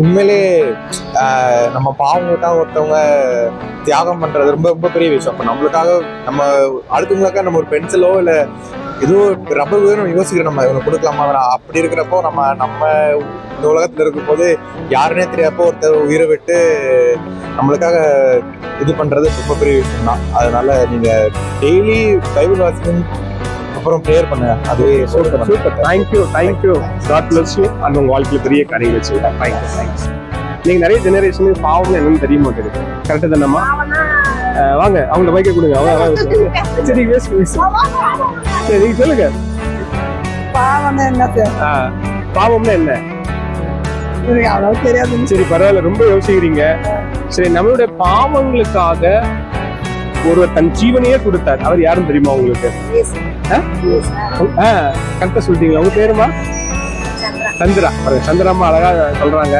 உண்மையிலே நம்ம பாவங்களுக்காக ஒருத்தவங்க தியாகம் பண்றது ரொம்ப ரொம்ப பெரிய விஷயம். அப்போ நம்மளுக்காக நம்ம அடுத்தவங்களுக்காக நம்ம ஒரு பென்சிலோ இல்லை ஏதோ ரப்பர் நம்ம யோசிக்கிறோம், நம்ம இவங்க கொடுக்கலாமா வேணாம். அப்படி இருக்கிறப்போ நம்ம இந்த உலகத்துல இருக்கும் போது யாருன்னே தெரியாதப்போ ஒருத்தர் உயிரை விட்டு நம்மளுக்காக இது பண்றது ரொம்ப பெரிய விஷயம் தான். அதனால நீங்க டெய்லி பைபிள் வாசிக்கணும், அப்புறம் ப்ரேயர் பண்ணுங்க. அதுவே super. Thank you. God bless you. அந்த உங்க வாழ்க்கையில பெரிய காரியம் வச்சு தேங்க்ஸ். நீங்க நிறைய ஜெனரேஷனுக்கு பாவம் என்னன்னு தெரிய மாட்டேங்குது. கரெக்டா தானம்மா? வாங்க அவங்க மைக்க கொடுங்க. சரி சரி நீங்க சொல்லுங்க. பாவம்னா என்ன? அவ்வளவு தெரியாது. சரி பரவாயில்ல, ரொம்ப யோசிக்கிறீங்க. சரி, நம்மளுடைய பாவங்களுக்காக ஒருவர் தன் ஜீவனையே கொடுத்தார். அவர் யாரும் தெரியுமா உங்களுக்கு? கரெக்டா சொல்லிட்டீங்களா? உங்க பேருமா? சந்திரா. சந்திராமா அழகா சொல்றாங்க.